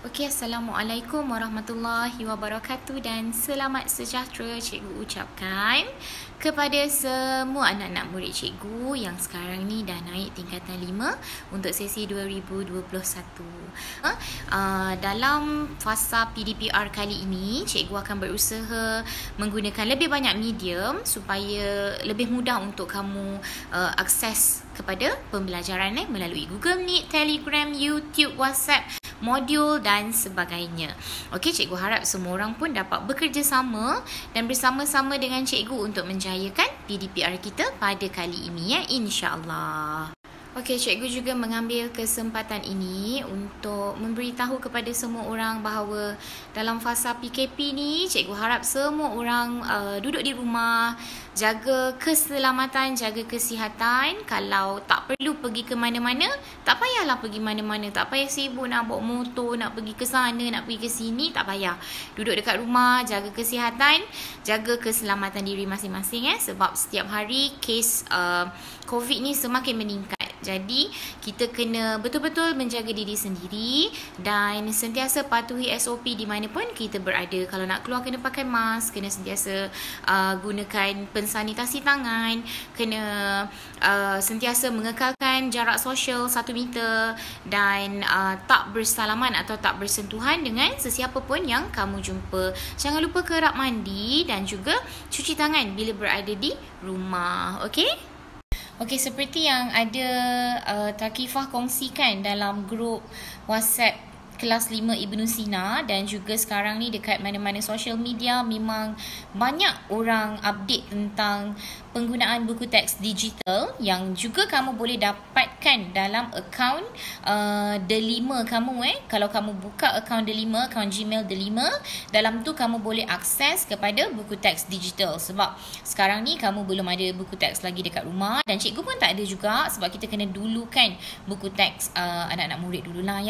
Okey, Assalamualaikum warahmatullahi wabarakatuh dan selamat sejahtera cikgu ucapkan kepada semua anak-anak murid cikgu yang sekarang ni dah naik tingkatan 5 untuk sesi 2021. Dalam fasa PDPR kali ini, cikgu akan berusaha menggunakan lebih banyak medium supaya lebih mudah untuk kamu akses kepada pembelajaran melalui Google Meet, Telegram, YouTube, WhatsApp, modul dan sebagainya. Okey, cikgu harap semua orang pun dapat bekerjasama dan bersama-sama dengan cikgu untuk menjayakan PDPR kita pada kali ini insya-Allah. Okey, cikgu juga mengambil kesempatan ini untuk memberitahu kepada semua orang bahawa dalam fasa PKP ni, cikgu harap semua orang duduk di rumah, jaga keselamatan, jaga kesihatan. Kalau tak perlu pergi ke mana-mana, tak payahlah pergi mana-mana. Tak payah sibuk nak bawa motor, nak pergi ke sana, nak pergi ke sini, tak payah. Duduk dekat rumah, jaga kesihatan, jaga keselamatan diri masing-masing sebab setiap hari kes COVID ni semakin meningkat. Jadi, kita kena betul-betul menjaga diri sendiri dan sentiasa patuhi SOP di mana pun kita berada. Kalau nak keluar, kena pakai mask, kena sentiasa gunakan pensanitasi tangan, kena sentiasa mengekalkan jarak sosial 1 meter dan tak bersalaman atau tak bersentuhan dengan sesiapa pun yang kamu jumpa. Jangan lupa kerap mandi dan juga cuci tangan bila berada di rumah. Okey? Okey, seperti yang ada Takifah kongsikan dalam grup WhatsApp kelas 5 Ibnu Sina dan juga sekarang ni dekat mana-mana social media memang banyak orang update tentang penggunaan buku teks digital yang juga kamu boleh dapatkan dalam akaun Delima kamu Kalau kamu buka akaun Delima, akaun Gmail Delima, dalam tu kamu boleh akses kepada buku teks digital sebab sekarang ni kamu belum ada buku teks lagi dekat rumah dan cikgu pun tak ada juga sebab kita kena dulukan buku teks anak-anak murid dululah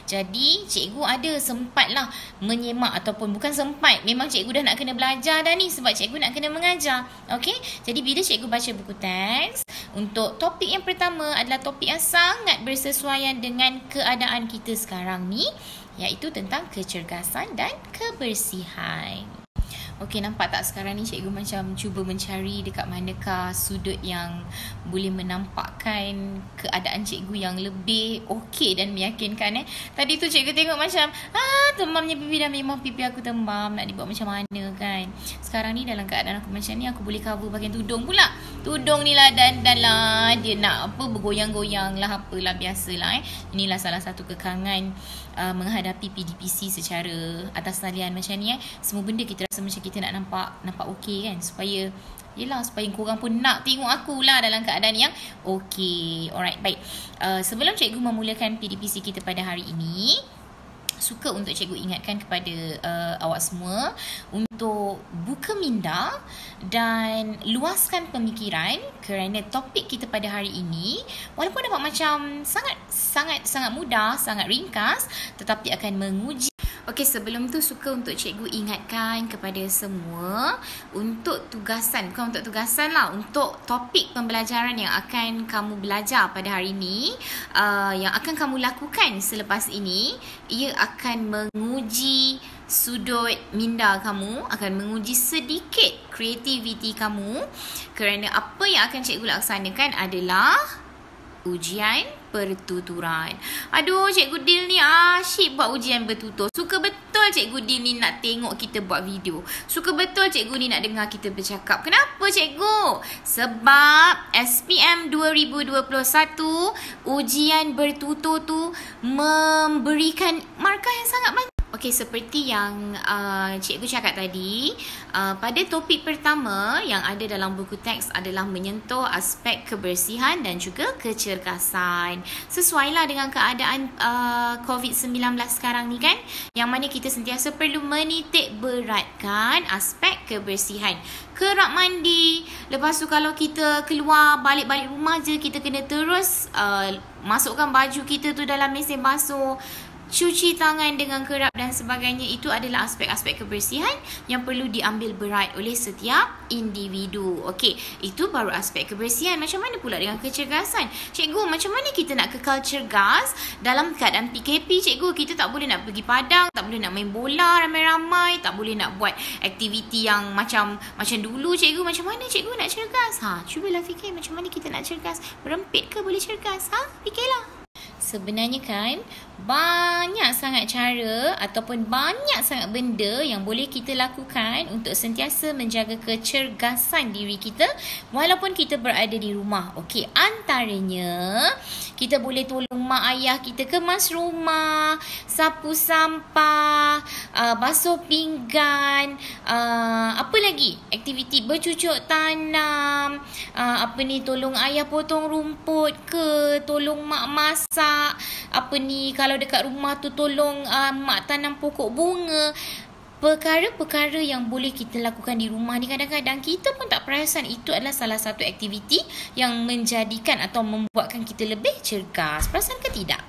Jadi cikgu ada sempatlah menyemak ataupun bukan sempat, memang cikgu dah nak kena belajar dah ni sebab cikgu nak kena mengajar. Okey, jadi bila cikgu baca buku teks, untuk topik yang pertama adalah topik yang sangat bersesuaian dengan keadaan kita sekarang ni, iaitu tentang kecergasan dan kebersihan. Okey, nampak tak sekarang ni cikgu macam cuba mencari dekat manakah sudut yang boleh menampakkan keadaan cikgu yang lebih okey dan meyakinkan Tadi tu cikgu tengok macam tembamnya pipi dah, memang pipi aku tembam, nak dibuat macam mana kan. Sekarang ni dalam keadaan aku macam ni, aku boleh cover bahagian tudung pula. Tudung ni lah dan lah dia nak apa bergoyang-goyang lah, apalah biasalah Inilah salah satu kekangan menghadapi PDPC secara atas talian macam ni Semua benda kita rasa macam kita nak nampak okey kan, supaya korang pun nak tengok aku lah dalam keadaan yang okey. Alright, baik. Sebelum cikgu memulakan PDPC kita pada hari ini, suka untuk cikgu ingatkan kepada awak semua untuk buka minda dan luaskan pemikiran kerana topik kita pada hari ini walaupun nampak macam sangat mudah, sangat ringkas, tetapi akan menguji. Okey, sebelum tu suka untuk cikgu ingatkan kepada semua untuk untuk topik pembelajaran yang akan kamu belajar pada hari ini, yang akan kamu lakukan selepas ini, ia akan menguji sudut minda kamu, akan menguji sedikit kreativiti kamu kerana apa yang akan cikgu laksanakan adalah ujian pertuturan. Aduh, Cikgu Dil ni asyik buat ujian bertutur. Suka betul Cikgu Dil ni nak tengok kita buat video. Suka betul Cikgu ni nak dengar kita bercakap. Kenapa Cikgu? Sebab SPM 2021 ujian bertutur tu memberikan markah yang sangat banyak. Okey, seperti yang cikgu cakap tadi, pada topik pertama yang ada dalam buku teks adalah menyentuh aspek kebersihan dan juga kecergasan. Sesuailah dengan keadaan COVID-19 sekarang ni kan, yang mana kita sentiasa perlu menitik beratkan aspek kebersihan. Kerap mandi, lepas tu kalau kita keluar balik rumah je, kita kena terus masukkan baju kita tu dalam mesin basuh. cuci tangan dengan kerap dan sebagainya. Itu adalah aspek-aspek kebersihan yang perlu diambil berat oleh setiap individu. Okey, itu baru aspek kebersihan. Macam mana pula dengan kecergasan? Cikgu, macam mana kita nak kekal cergas dalam keadaan PKP? Cikgu, kita tak boleh nak pergi padang, tak boleh nak main bola ramai-ramai, tak boleh nak buat aktiviti yang macam dulu. Cikgu, macam mana cikgu nak cergas? Cubalah fikir macam mana kita nak cergas. Berempit ke boleh cergas? Fikirlah. Sebenarnya kan, banyak sangat cara ataupun banyak sangat benda yang boleh kita lakukan untuk sentiasa menjaga kecergasan diri kita walaupun kita berada di rumah. Okey, antaranya kita boleh tolong mak ayah kita kemas rumah, sapu sampah, basuh pinggan, apa lagi? Aktiviti bercucuk tanam, tolong ayah potong rumput ke, tolong mak masak, kalau dekat rumah tu tolong mak tanam pokok bunga. Perkara-perkara yang boleh kita lakukan di rumah ni, kadang-kadang kita pun tak perasan itu adalah salah satu aktiviti yang menjadikan atau membuatkan kita lebih cergas. Perasan ke tidak?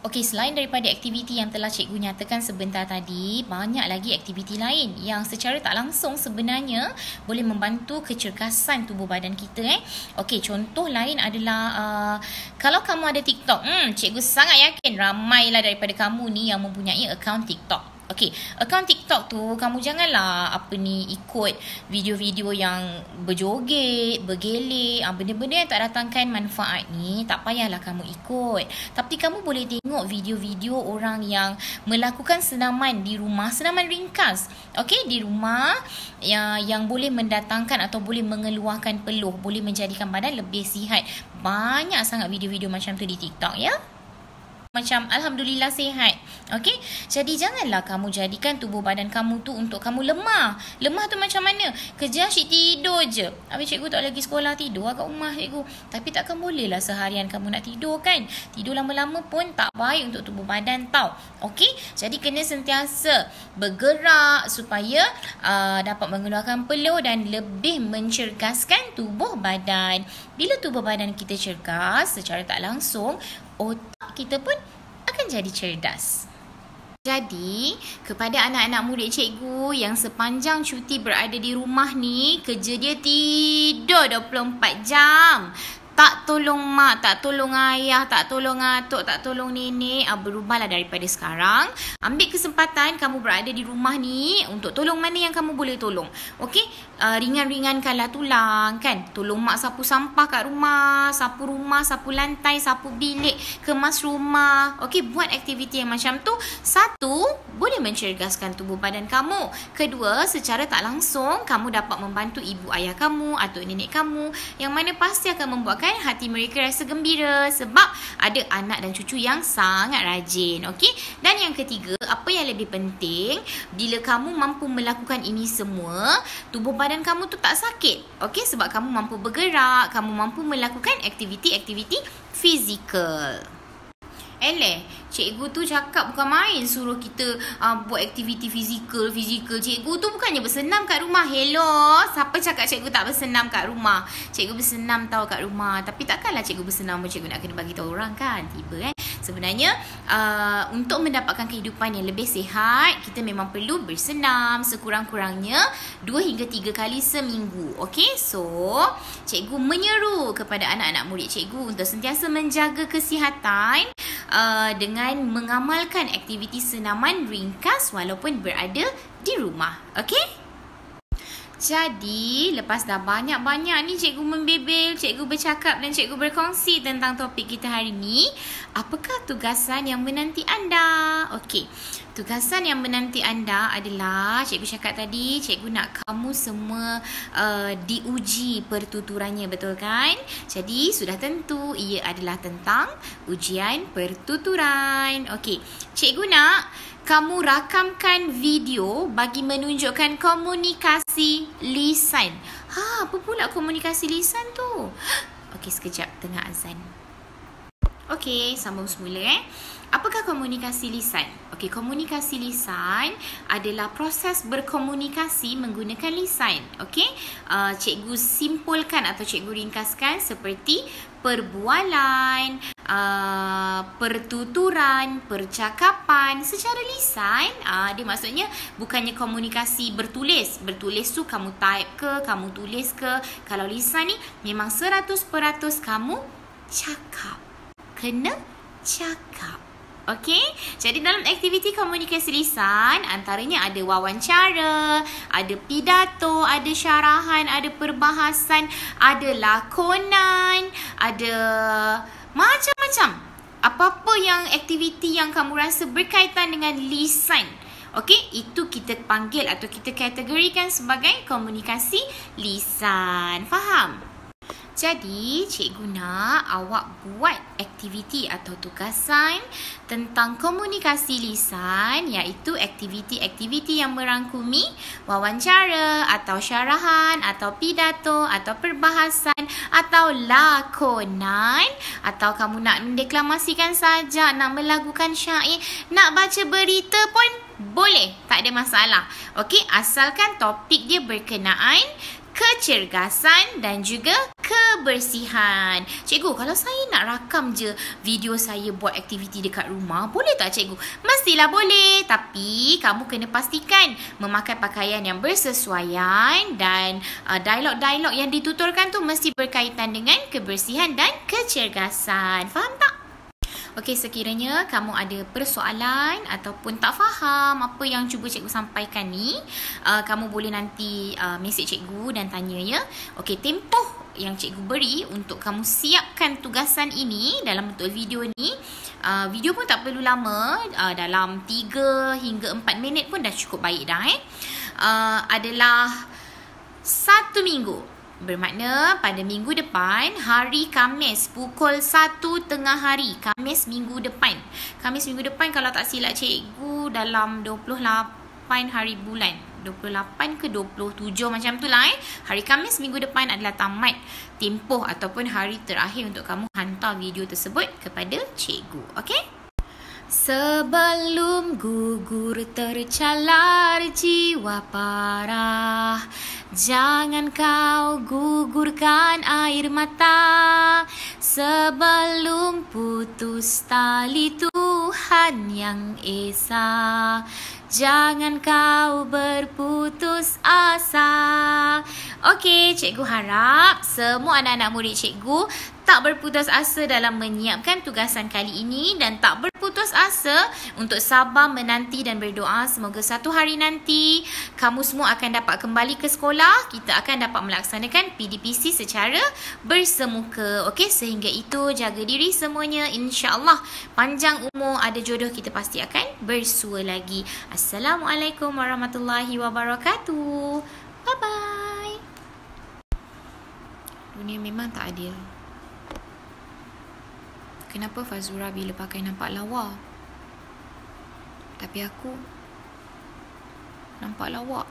Okey, selain daripada aktiviti yang telah cikgu nyatakan sebentar tadi, banyak lagi aktiviti lain yang secara tak langsung sebenarnya boleh membantu kecergasan tubuh badan kita. Okey, contoh lain adalah kalau kamu ada TikTok, cikgu sangat yakin ramailah daripada kamu ni yang mempunyai akaun TikTok. Okey, akaun TikTok tu kamu janganlah ikut video-video yang berjoget, bergelek, benda-benda yang tak datangkan manfaat ni, tak payahlah kamu ikut. Tapi kamu boleh tengok video-video orang yang melakukan senaman di rumah, senaman ringkas. Okey, di rumah yang boleh mendatangkan atau boleh mengeluarkan peluh, boleh menjadikan badan lebih sihat. Banyak sangat video-video macam tu di TikTok ya. Macam alhamdulillah sihat. Okey, jadi janganlah kamu jadikan tubuh badan kamu tu untuk kamu lemah. Lemah tu macam mana? Kerja asyik tidur je. Habis cikgu tak lagi sekolah, tidur kat rumah cikgu. Tapi takkan boleh lah seharian kamu nak tidur kan? Tidur lama-lama pun tak baik untuk tubuh badan tau. Okey, jadi kena sentiasa bergerak supaya dapat mengeluarkan peluh dan lebih mencergaskan tubuh badan. Bila tubuh badan kita cergas, secara tak langsung otak kita pun akan jadi cerdas. Jadi, kepada anak-anak murid cikgu yang sepanjang cuti berada di rumah ni, kerja dia tidur 24 jam. Tak tolong mak, tak tolong ayah, tak tolong atuk, tak tolong nenek. Berubahlah daripada sekarang. Ambil kesempatan kamu berada di rumah ni untuk tolong mana yang kamu boleh tolong. Okey, ringan-ringankanlah tulang kan. Tolong mak sapu sampah kat rumah, sapu lantai, sapu bilik, kemas rumah. Okey, buat aktiviti yang macam tu. Satu, boleh mencergaskan tubuh badan kamu. Kedua, secara tak langsung kamu dapat membantu ibu ayah kamu atau nenek kamu, yang mana pasti akan membuatkan hati mereka rasa gembira sebab ada anak dan cucu yang sangat rajin. Okey, dan yang ketiga, apa yang lebih penting, bila kamu mampu melakukan ini semua, tubuh badan kamu tu tak sakit. Okey, sebab kamu mampu bergerak, kamu mampu melakukan aktiviti-aktiviti fizikal. Cikgu tu cakap bukan main suruh kita buat aktiviti fizikal. Cikgu tu bukannya bersenam kat rumah. Hello, siapa cakap cikgu tak bersenam kat rumah? Cikgu bersenam tau kat rumah. Tapi takkanlah cikgu bersenam cikgu nak kena bagi tahu orang kan? Tiba Sebenarnya untuk mendapatkan kehidupan yang lebih sihat, kita memang perlu bersenam sekurang-kurangnya 2 hingga 3 kali seminggu. Okey, so cikgu menyeru kepada anak-anak murid cikgu untuk sentiasa menjaga kesihatan dengan mengamalkan aktiviti senaman ringkas walaupun berada di rumah. Okey? Jadi, lepas dah banyak-banyak ni cikgu membebel, cikgu bercakap dan cikgu berkongsi tentang topik kita hari ni, apakah tugasan yang menanti anda? Okey, tugasan yang menanti anda adalah, cikgu cakap tadi, cikgu nak kamu semua diuji pertuturannya, betul kan? Jadi, sudah tentu ia adalah tentang ujian pertuturan. Okey, cikgu nak kamu rakamkan video bagi menunjukkan komunikasi lisan. Apa pula komunikasi lisan tu? Okey, sekejap, tengah azan. Okey, sambung semula Apakah komunikasi lisan? Okey, komunikasi lisan adalah proses berkomunikasi menggunakan lisan. Okey, cikgu simpulkan atau cikgu ringkaskan seperti perbualan, pertuturan, percakapan secara lisan. Dia maksudnya bukannya komunikasi bertulis. Bertulis tu kamu type ke, kamu tulis ke. Kalau lisan ni memang 100% kamu cakap. Kena cakap. Okey, jadi dalam aktiviti komunikasi lisan antaranya ada wawancara, ada pidato, ada syarahan, ada perbahasan, ada lakonan, ada macam-macam. Apa-apa yang aktiviti yang kamu rasa berkaitan dengan lisan. Okey, itu kita panggil atau kita kategorikan sebagai komunikasi lisan. Faham? Jadi, cikgu nak awak buat aktiviti atau tugasan tentang komunikasi lisan, iaitu aktiviti-aktiviti yang merangkumi wawancara atau syarahan atau pidato atau perbahasan atau lakonan, atau kamu nak mendeklamasikan sajak, nak melagukan syair, nak baca berita pun boleh, tak ada masalah. Okey, asalkan topik dia berkenaan kecergasan dan juga kebersihan. Cikgu, kalau saya nak rakam je video saya buat aktiviti dekat rumah, boleh tak cikgu? Mestilah boleh, tapi kamu kena pastikan memakai pakaian yang bersesuaian dan dialog-dialog yang dituturkan tu mesti berkaitan dengan kebersihan dan kecergasan. Faham tak? Okey, sekiranya kamu ada persoalan ataupun tak faham apa yang cuba cikgu sampaikan ni, kamu boleh nanti mesej cikgu dan tanya ya. Okey, tempoh yang cikgu beri untuk kamu siapkan tugasan ini dalam bentuk video ni, video pun tak perlu lama, dalam 3 hingga 4 minit pun dah cukup baik dah adalah 1 minggu. Bermakna pada minggu depan, hari Khamis pukul 1 tengah hari. Khamis minggu depan. Khamis minggu depan kalau tak silap cikgu dalam 28 hari bulan. 28 ke 27 macam tu lah Hari Khamis minggu depan adalah tamat tempoh ataupun hari terakhir untuk kamu hantar video tersebut kepada cikgu. Okey? Sebelum gugur tercalar jiwa parah, jangan kau gugurkan air mata. Sebelum putus tali Tuhan yang esa, jangan kau berputus asa. Okey, cikgu harap semua anak-anak murid cikgu tak berputus asa dalam menyiapkan tugasan kali ini dan tak berputus asa untuk sabar menanti dan berdoa semoga satu hari nanti kamu semua akan dapat kembali ke sekolah. Kita akan dapat melaksanakan PDPC secara bersemuka. Okey, sehingga itu jaga diri semuanya. InsyaAllah panjang umur, ada jodoh, kita pasti akan bersua lagi. Assalamualaikum warahmatullahi wabarakatuh. Bye-bye. Dunia memang tak adil. Kenapa Fazura bila pakai nampak lawa? Tapi aku nampak lawak.